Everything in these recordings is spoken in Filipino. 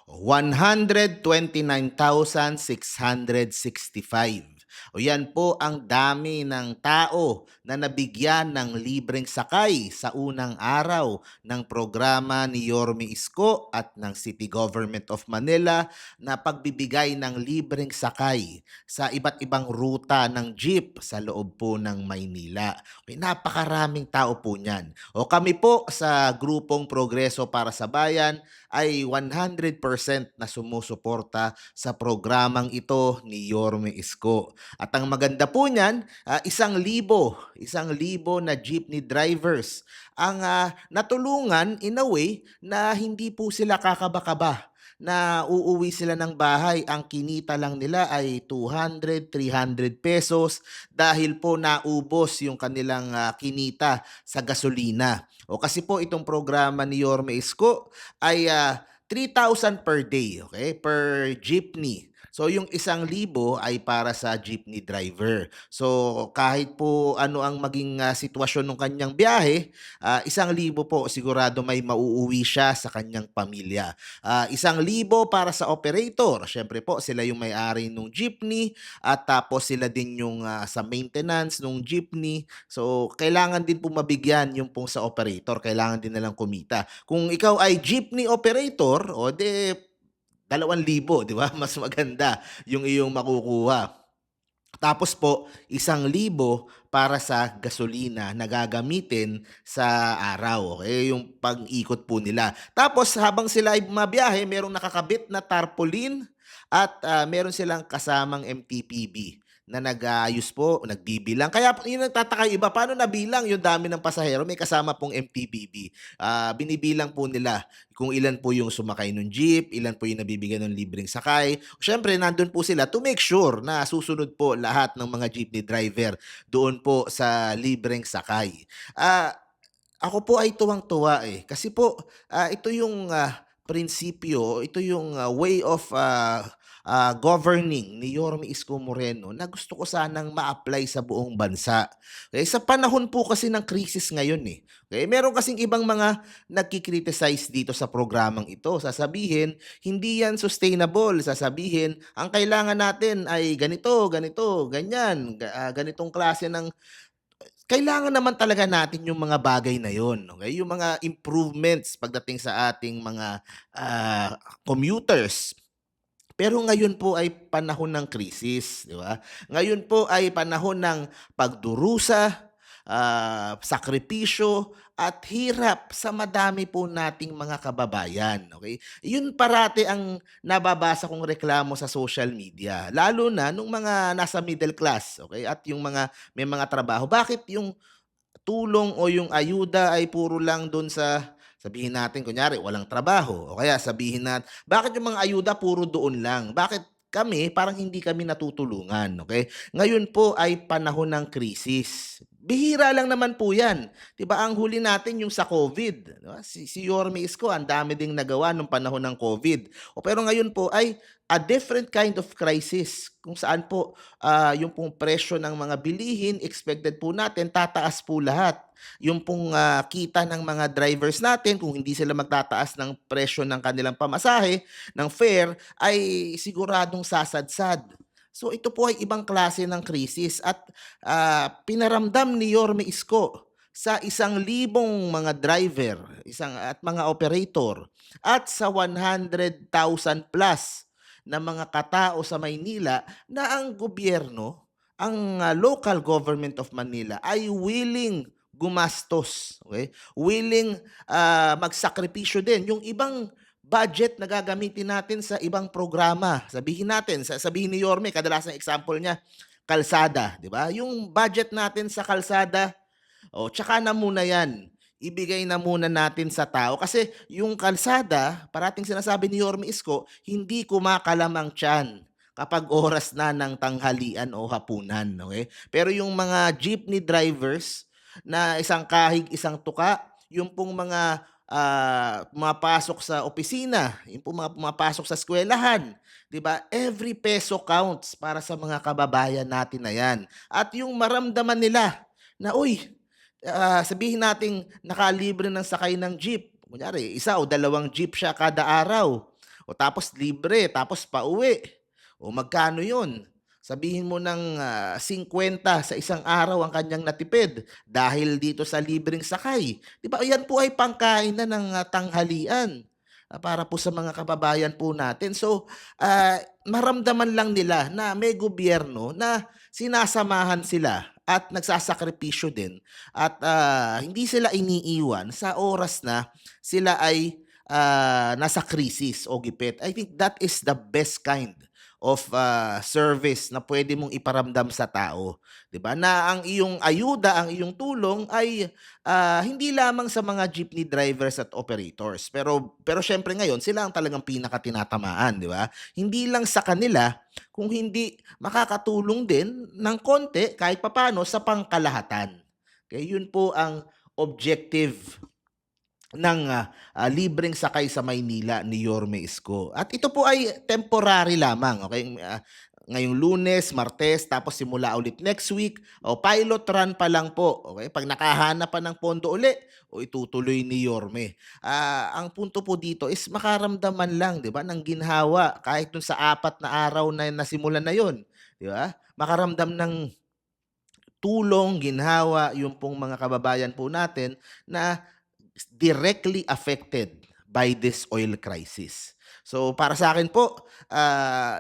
129,665. O yan po ang dami ng tao na nabigyan ng libreng sakay sa unang araw ng programa ni Yorme Isko at ng City Government of Manila na pagbibigay ng libreng sakay sa iba't ibang ruta ng jeep sa loob po ng Maynila. Okay, napakaraming tao po niyan. O kami po sa grupong Progreso para sa Bayan ay 100% na sumusuporta sa programang ito ni Yorme Isko. At ang maganda po niyan, 1,000 na jeepney drivers ang natulungan in a way na hindi po sila kakaba-kaba na uuwi sila ng bahay. Ang kinita lang nila ay 200, 300 pesos dahil po naubos yung kanilang kinita sa gasolina. O kasi po itong programa ni Yorme Isko ay 3,000 per day, okay? Per jeepney. So yung 1,000 ay para sa jeepney driver. So kahit po ano ang maging sitwasyon ng kanyang biyahe, 1,000 po sigurado may mauuwi siya sa kanyang pamilya. 1,000 para sa operator. Siyempre po sila yung may-ari ng jeepney at tapos sila din yung sa maintenance ng jeepney. So kailangan din po mabigyan yung pong sa operator. Kailangan din nilang kumita. Kung ikaw ay jeepney operator, o de 2,000, di ba? Mas maganda yung iyong makukuha. Tapos po, 1,000 para sa gasolina na gagamitin sa araw. Okay? Yung pag-ikot po nila. Tapos habang sila ay bumabiyahe, merong nakakabit na tarpaulin at meron silang kasamang MTPB na nag-aayos po, nagbibilang. Kaya yung nagtataka yung iba, paano nabilang yung dami ng pasahero? May kasama pong MTPB. Binibilang po nila kung ilan po yung sumakay ng jeep, ilan po yung nabibigyan ng libreng sakay. Siyempre, nandun po sila to make sure na susunod po lahat ng mga jeepney driver doon po sa libreng sakay. Ako po ay tuwang-tuwa kasi po ito yung prinsipyo, ito yung way of governing ni Yorme Isko Moreno na gusto ko sanang ma-apply sa buong bansa. Okay, sa panahon po kasi ng krisis ngayon Okay, meron kasing ibang mga nagki-criticize dito sa programang ito. Sasabihin, hindi yan sustainable. Sasabihin, ang kailangan natin ay ganito, ganito, ganyan, ganitong klase ng kailangan naman talaga natin yung mga bagay na yon, okay? Yung mga improvements pagdating sa ating mga commuters. Pero ngayon po ay panahon ng krisis, di ba? Ngayon po ay panahon ng pagdurusa, sakripisyo at hirap sa madami po nating mga kababayan, okay? Yun parati ang nababasa kong reklamo sa social media, lalo na nung mga nasa middle class, okay? At yung mga may mga trabaho. Bakit yung tulong o yung ayuda ay puro lang dun sa sabihin natin kunyari walang trabaho o kaya sabihin natin bakit yung mga ayuda puro doon lang? Bakit kami parang hindi kami natutulungan, okay? Ngayon po ay panahon ng krisis. Bihira lang naman po 'yan. 'Di ba ang huli natin yung sa COVID, 'di ba? Si Yorme Isko ang dami ding nagawa nung panahon ng COVID. O pero ngayon po ay a different kind of crisis kung saan po yung pong presyo ng mga bilihin, expected po natin tataas po lahat. Yung pong kita ng mga drivers natin, kung hindi sila magtataas ng presyo ng kanilang pamasahe, ng fare, ay siguradong sasadsad. So ito po ay ibang klase ng krisis at pinaramdam ni Yorme Isko sa 1,000 mga driver at mga operator at sa 100,000 plus na mga katao sa Maynila na ang gobyerno, ang local government of Manila ay willing gumastos, okay? Willing magsakripisyo din. Yung ibang budget na gagamitin natin sa ibang programa. Sabihin natin, sabihin ni Yorme, kadalasan example niya, kalsada, di ba? Yung budget natin sa kalsada, tsaka na muna yan. Ibigay na muna natin sa tao kasi yung kalsada, parating sinasabi ni Yorme Isko, hindi kumakalamang tiyan kapag oras na ng tanghalian o hapunan, okay? Pero yung mga jeepney drivers na isang kahig, isang tuka, yung pong mga pumapasok sa opisina, yung pong mga pumapasok sa eskwelahan, 'di ba? Every peso counts para sa mga kababayan natin na 'yan. At yung maramdaman nila na, uy, sabihin nating nakalibre ng sakay ng jeep. Kunyari, isa o dalawang jeep siya kada araw. O tapos libre, tapos pauwi. O magkano 'yun? Sabihin mo ng, 50 sa isang araw ang kanyang natipid dahil dito sa libreng sakay. 'Di ba, 'yan po ay pangkain na ng, tanghalian, para po sa mga kababayan po natin. So, maramdaman lang nila na may gobyerno na sinasamahan sila at nagsasakripisyo din at, hindi sila iniiwan sa oras na sila ay, nasa krisis o gipit. I think that is the best kind of, service na puwede mong iparamdam sa tao, 'di ba, na ang iyong ayuda, ang iyong tulong ay, hindi lamang sa mga jeepney drivers at operators, pero siyempre ngayon sila ang talagang pinakatinatamaan, 'di ba? Hindi lang sa kanila, kung hindi makakatulong din ng konti kahit papaano sa pangkalahatan. Kaya yun po ang objective ng, libreng sakay sa Maynila ni Yorme Isko. At ito po ay temporary lamang, okey? Ngayong Lunes, Martes, tapos simula ulit next week, o pilot run pa lang po, okey? 'Pag nakahanap pa ng pondo uli, o itutuloy ni Yorme. Ang punto po dito is makaramdaman lang, 'di ba, ng ginhawa kahit dun sa 4 na araw na nasimulan na yun, 'di ba? Makaramdam ng tulong, ginhawa yung pong mga kababayan po natin na directly affected by this oil crisis. So para sa akin po,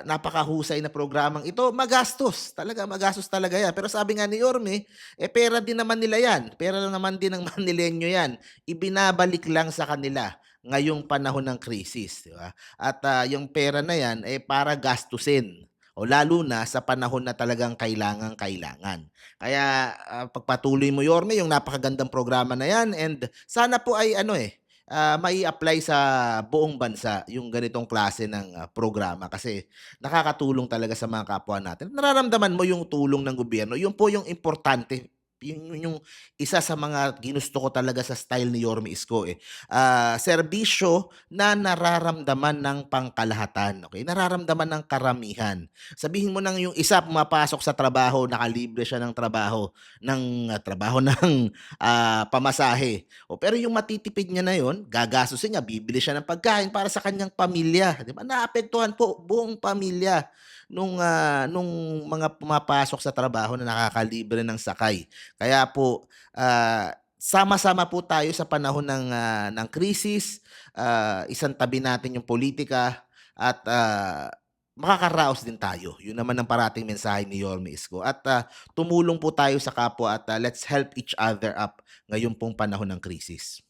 napakahusay na programang ito. Magastos, talaga magastos talaga 'yan. Pero sabi nga ni Yorme, pera din naman nila 'yan, pera lang naman din ng Manileño 'yan. Ibinabalik lang sa kanila ngayong panahon ng krisis, 'di ba? At, yung pera na 'yan, para gastusin o lalo na sa panahon na talagang kailangang-kailangan. Kaya, pagpatuloy mo Yorme yung napakagandang programa na 'yan and sana po ay ano, mai-apply sa buong bansa yung ganitong klase ng, programa kasi nakakatulong talaga sa mga kapwa natin. Nararamdaman mo yung tulong ng gobyerno, yun po yung importante. Yun yung isa sa mga ginusto ko talaga sa style ni Yorme Isko, eh. Serbisyo na nararamdaman ng pangkalahatan, okey? Nararamdaman ng karamihan. Sabihin mo ng yung isa pumapasok sa trabaho, nakalibre siya ng trabaho ng, pamasahe. Pero yung matitipid niya na yun, gagastusin niya, bibili siya ng pagkain para sa kanyang pamilya, 'di ba? Naapektuhan po buong pamilya nung mga pumapasok sa trabaho na nakakalibre ng sakay. Kaya po, sama-sama po tayo sa panahon ng krisis, isantabi natin yung politika at, makakaraos din tayo. Yun naman ang parating mensahe ni Yorme Isko at, tumulong po tayo sa kapwa at, let's help each other up ngayon pong panahon ng krisis.